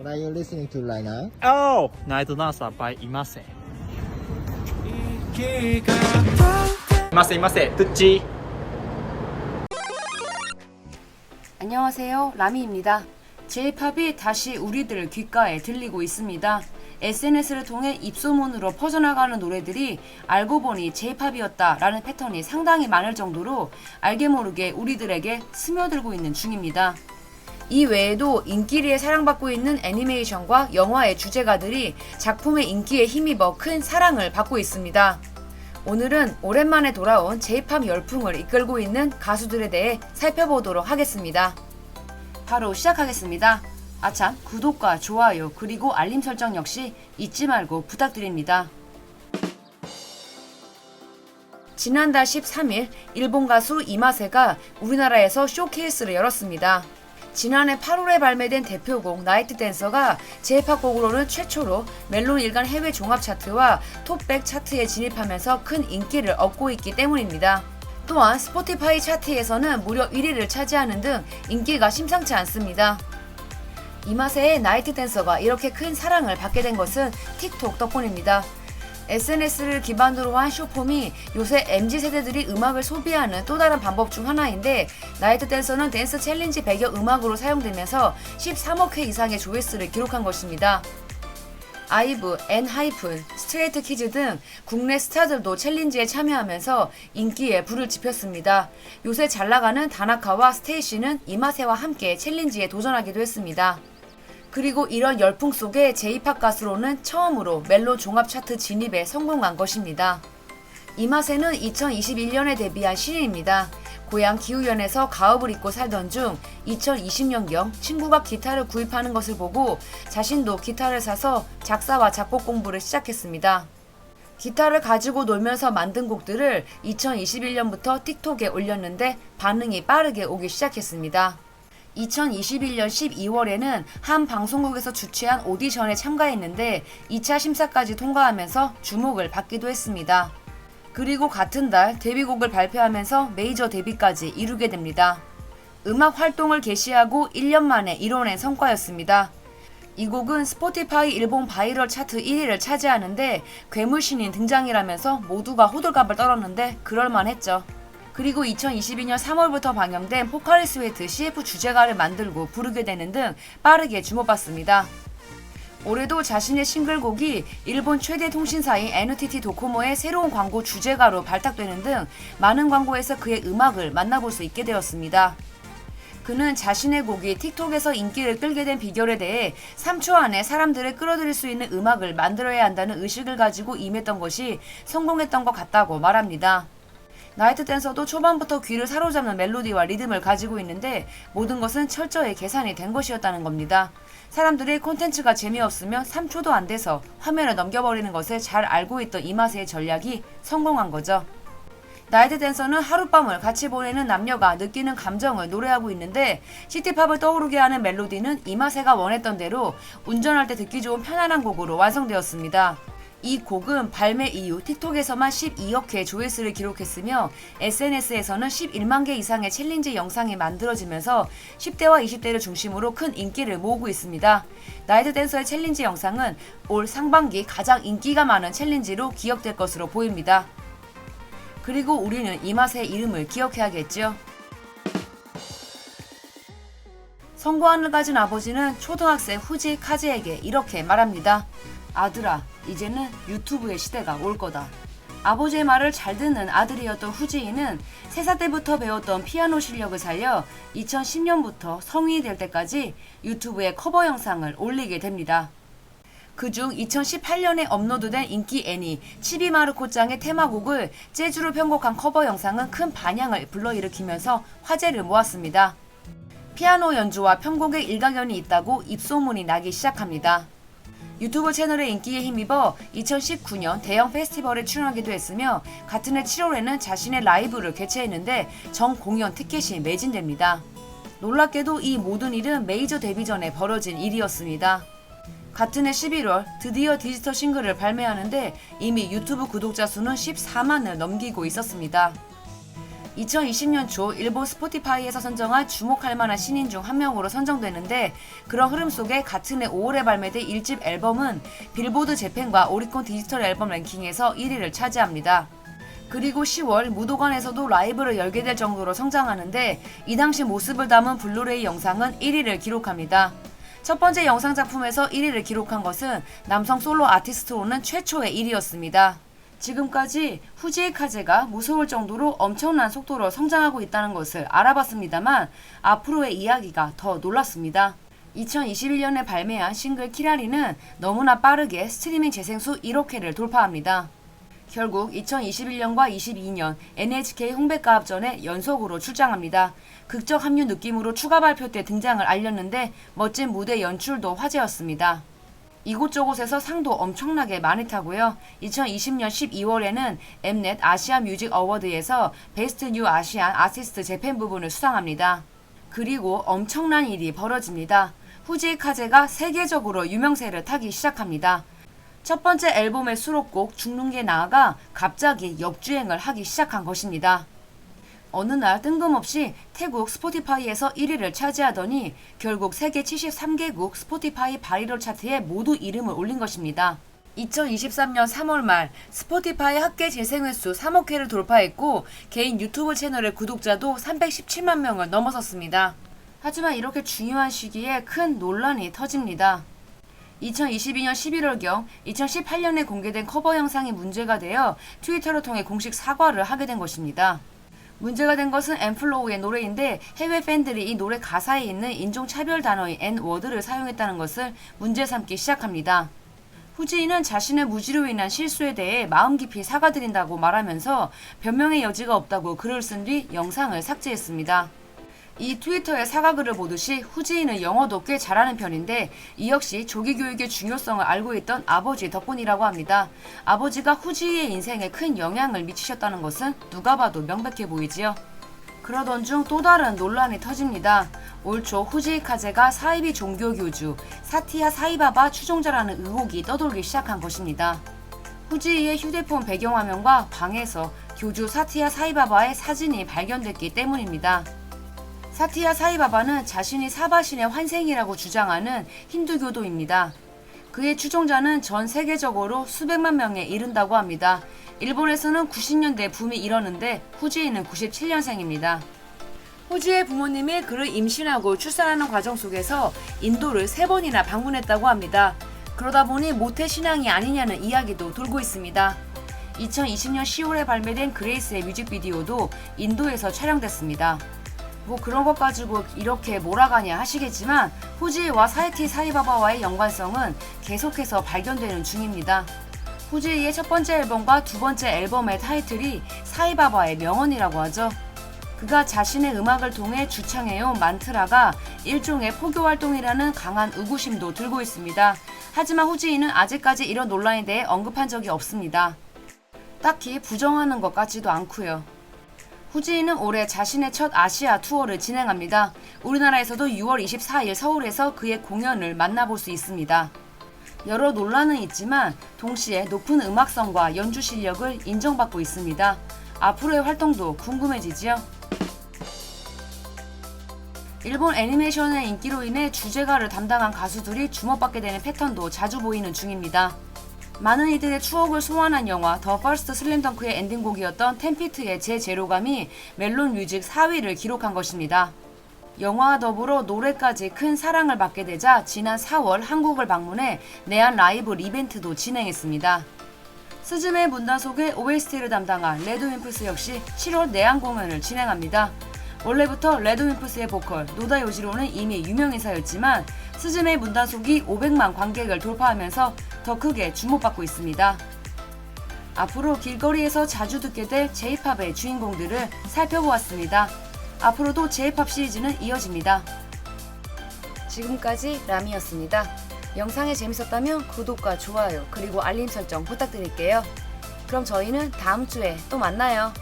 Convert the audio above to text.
What are you listening to right now? Oh, Night Dancer by Imase. 이마세, 듣지? 안녕하세요, 라미입니다. J-팝이 다시 우리들 귓가에 들리고 있습니다. SNS를 통해 입소문으로 퍼져나가는 노래들이 알고 보니 J-팝이었다라는 패턴이 상당히 많을 정도로 알게 모르게 우리들에게 스며들고 있는 중입니다. 이 외에도 인기리에 사랑받고 있는 애니메이션과 영화의 주제가들이 작품의 인기에 힘입어 큰 사랑을 받고 있습니다. 오늘은 오랜만에 돌아온 J-팝 열풍을 이끌고 있는 가수들에 대해 살펴보도록 하겠습니다. 바로 시작하겠습니다. 아참, 구독과 좋아요 그리고 알림 설정 역시 잊지 말고 부탁드립니다. 지난달 13일 일본 가수 이마세가 우리나라에서 쇼케이스를 열었습니다. 지난해 8월에 발매된 대표곡 나이트 댄서가 J-팝 곡으로는 최초로 멜론 일간 해외 종합 차트와 톱100 차트에 진입하면서 큰 인기를 얻고 있기 때문입니다. 또한 스포티파이 차트에서는 무려 1위를 차지하는 등 인기가 심상치 않습니다. 이마세의 나이트 댄서가 이렇게 큰 사랑을 받게 된 것은 틱톡 덕분입니다. SNS를 기반으로 한 쇼폼이 요새 MZ세대들이 음악을 소비하는 또 다른 방법 중 하나인데 나이트 댄서는 댄스 챌린지 배경 음악으로 사용되면서 13억 회 이상의 조회수를 기록한 것입니다. 아이브, 엔하이픈, 스트레이트 키즈 등 국내 스타들도 챌린지에 참여하면서 인기에 불을 지폈습니다. 요새 잘나가는 다나카와 스테이시는 이마세와 함께 챌린지에 도전하기도 했습니다. 그리고 이런 열풍 속에 J-팝 가수로는 처음으로 멜로 종합 차트 진입에 성공한 것입니다. 이마세는 2021년에 데뷔한 신인입니다. 고향 기우현에서 가업을 입고 살던 중 2020년경 친구가 기타를 구입하는 것을 보고 자신도 기타를 사서 작사와 작곡 공부를 시작했습니다. 기타를 가지고 놀면서 만든 곡들을 2021년부터 틱톡에 올렸는데 반응이 빠르게 오기 시작했습니다. 2021년 12월에는 한 방송국에서 주최한 오디션에 참가했는데 2차 심사까지 통과하면서 주목을 받기도 했습니다. 그리고 같은 달 데뷔곡을 발표하면서 메이저 데뷔까지 이루게 됩니다. 음악 활동을 개시하고 1년 만에 이뤄낸 성과였습니다. 이 곡은 스포티파이 일본 바이럴 차트 1위를 차지하는데 괴물신인 등장이라면서 모두가 호들갑을 떨었는데 그럴만했죠. 그리고 2022년 3월부터 방영된 포카리스웨트 CF 주제가를 만들고 부르게 되는 등 빠르게 주목받습니다. 올해도 자신의 싱글곡이 일본 최대 통신사인 NTT 도코모의 새로운 광고 주제가로 발탁되는 등 많은 광고에서 그의 음악을 만나볼 수 있게 되었습니다. 그는 자신의 곡이 틱톡에서 인기를 끌게 된 비결에 대해 3초 안에 사람들을 끌어들일 수 있는 음악을 만들어야 한다는 의식을 가지고 임했던 것이 성공했던 것 같다고 말합니다. 나이트 댄서도 초반부터 귀를 사로잡는 멜로디와 리듬을 가지고 있는데 모든 것은 철저히 계산이 된 것이었다는 겁니다. 사람들이 콘텐츠가 재미없으면 3초도 안 돼서 화면을 넘겨버리는 것을 잘 알고 있던 이마세의 전략이 성공한 거죠. 나이트 댄서는 하룻밤을 같이 보내는 남녀가 느끼는 감정을 노래하고 있는데 시티팝을 떠오르게 하는 멜로디는 이마세가 원했던 대로 운전할 때 듣기 좋은 편안한 곡으로 완성되었습니다. 이 곡은 발매 이후 틱톡에서만 12억 회 조회수를 기록했으며 SNS에서는 11만 개 이상의 챌린지 영상이 만들어지면서 10대와 20대를 중심으로 큰 인기를 모으고 있습니다. 나이트 댄서의 챌린지 영상은 올 상반기 가장 인기가 많은 챌린지로 기억될 것으로 보입니다. 그리고 우리는 이마세의 이름을 기억해야겠죠. 성공안을 가진 아버지는 초등학생 후지 카즈에게 이렇게 말합니다. 아들아, 이제는 유튜브의 시대가 올 거다. 아버지의 말을 잘 듣는 아들이었던 후지인은 3살 때부터 배웠던 피아노 실력을 살려 2010년부터 성인이 될 때까지 유튜브에 커버 영상을 올리게 됩니다. 그중 2018년에 업로드된 인기 애니 치비마르코짱의 테마곡을 재즈로 편곡한 커버 영상은 큰 반향을 불러일으키면서 화제를 모았습니다. 피아노 연주와 편곡에 일가견이 있다고 입소문이 나기 시작합니다. 유튜브 채널의 인기에 힘입어 2019년 대형 페스티벌에 출연하기도 했으며 같은 해 7월에는 자신의 라이브를 개최했는데 정 공연 티켓이 매진됩니다. 놀랍게도 이 모든 일은 메이저 데뷔 전에 벌어진 일이었습니다. 같은 해 11월 드디어 디지털 싱글을 발매하는데 이미 유튜브 구독자 수는 14만을 넘기고 있었습니다. 2020년 초 일본 스포티파이에서 선정한 주목할 만한 신인 중 한 명으로 선정되는데, 그런 흐름 속에 같은 해 5월에 발매된 1집 앨범은 빌보드 재팬과 오리콘 디지털 앨범 랭킹에서 1위를 차지합니다. 그리고 10월 무도관에서도 라이브를 열게 될 정도로 성장하는데, 이 당시 모습을 담은 블루레이 영상은 1위를 기록합니다. 첫 번째 영상 작품에서 1위를 기록한 것은 남성 솔로 아티스트로는 최초의 1위였습니다. 지금까지 후지이 카제가 무서울 정도로 엄청난 속도로 성장하고 있다는 것을 알아봤습니다만, 앞으로의 이야기가 더 놀랐습니다. 2021년에 발매한 싱글 키라리는 너무나 빠르게 스트리밍 재생수 1억 회를 돌파합니다. 결국 2021년과 22년 NHK 홍백가합전에 연속으로 출장합니다. 극적 합류 느낌으로 추가 발표 때 등장을 알렸는데, 멋진 무대 연출도 화제였습니다. 이곳저곳에서 상도 엄청나게 많이 타고요. 2020년 12월에는 엠넷 아시아 뮤직 어워드에서 베스트 뉴 아시안 아티스트 재팬 부분을 수상합니다. 그리고 엄청난 일이 벌어집니다. 후지이 카제가 세계적으로 유명세를 타기 시작합니다. 첫 번째 앨범의 수록곡 죽는 게 나아가 갑자기 역주행을 하기 시작한 것입니다. 어느 날 뜬금없이 태국 스포티파이에서 1위를 차지하더니 결국 세계 73개국 스포티파이 바이럴 차트에 모두 이름을 올린 것입니다. 2023년 3월 말 스포티파이 합계 재생 횟수 3억 회를 돌파했고, 개인 유튜브 채널의 구독자도 317만 명을 넘어섰습니다. 하지만 이렇게 중요한 시기에 큰 논란이 터집니다. 2022년 11월경 2018년에 공개된 커버 영상이 문제가 되어 트위터를 통해 공식 사과를 하게 된 것입니다. 문제가 된 것은 엠플로우의 노래인데, 해외 팬들이 이 노래 가사에 있는 인종차별 단어인 N워드를 사용했다는 것을 문제 삼기 시작합니다. 후지이는 자신의 무지로 인한 실수에 대해 마음 깊이 사과드린다고 말하면서 변명의 여지가 없다고 글을 쓴 뒤 영상을 삭제했습니다. 이 트위터의 사과글을 보듯이 후지이는 영어도 꽤 잘하는 편인데, 이 역시 조기 교육의 중요성을 알고 있던 아버지 덕분이라고 합니다. 아버지가 후지이의 인생에 큰 영향을 미치셨다는 것은 누가 봐도 명백해 보이지요. 그러던 중 또 다른 논란이 터집니다. 올 초 후지이 카제가 사이비 종교교주 사티야 사이바바 추종자라는 의혹이 떠돌기 시작한 것입니다. 후지이의 휴대폰 배경화면과 방에서 교주 사티야 사이바바의 사진이 발견됐기 때문입니다. 사티야 사이바바는 자신이 사바신의 환생이라고 주장하는 힌두교도입니다. 그의 추종자는 전 세계적으로 수백만 명에 이른다고 합니다. 일본에서는 90년대 붐이 일었는데, 후지이는 97년생입니다. 후지이의 부모님이 그를 임신하고 출산하는 과정 속에서 인도를 3번이나 방문했다고 합니다. 그러다 보니 모태 신앙이 아니냐는 이야기도 돌고 있습니다. 2020년 10월에 발매된 그레이스의 뮤직비디오도 인도에서 촬영됐습니다. 뭐 그런 것 가지고 이렇게 몰아가냐 하시겠지만, 후지이와 사이티 사이바바와의 연관성은 계속해서 발견되는 중입니다. 후지이의 첫 번째 앨범과 두 번째 앨범의 타이틀이 사이바바의 명언이라고 하죠. 그가 자신의 음악을 통해 주창해온 만트라가 일종의 포교 활동이라는 강한 의구심도 들고 있습니다. 하지만 후지이는 아직까지 이런 논란에 대해 언급한 적이 없습니다. 딱히 부정하는 것 같지도 않고요. 후지이는 올해 자신의 첫 아시아 투어를 진행합니다. 우리나라에서도 6월 24일 서울에서 그의 공연을 만나볼 수 있습니다. 여러 논란은 있지만 동시에 높은 음악성과 연주 실력을 인정받고 있습니다. 앞으로의 활동도 궁금해지지요. 일본 애니메이션의 인기로 인해 주제가를 담당한 가수들이 주목받게 되는 패턴도 자주 보이는 중입니다. 많은 이들의 추억을 소환한 영화 더 퍼스트 슬램덩크의 엔딩곡이었던 텐피트의 제 제로감이 멜론 뮤직 4위를 기록한 것입니다. 영화와 더불어 노래까지 큰 사랑을 받게 되자 지난 4월 한국을 방문해 내한 라이브 이벤트도 진행했습니다. 스즈메 문단 속의 OST를 담당한 레드윈프스 역시 7월 내한 공연을 진행합니다. 원래부터 레드윈프스의 보컬 노다 요지로는 이미 유명인사였지만 스즈메 문단속이 500만 관객을 돌파하면서 더 크게 주목받고 있습니다. 앞으로 길거리에서 자주 듣게 될 J-팝의 주인공들을 살펴보았습니다. 앞으로도 J-팝 시리즈는 이어집니다. 지금까지 라미였습니다. 영상이 재밌었다면 구독과 좋아요 그리고 알림 설정 부탁드릴게요. 그럼 저희는 다음 주에 또 만나요.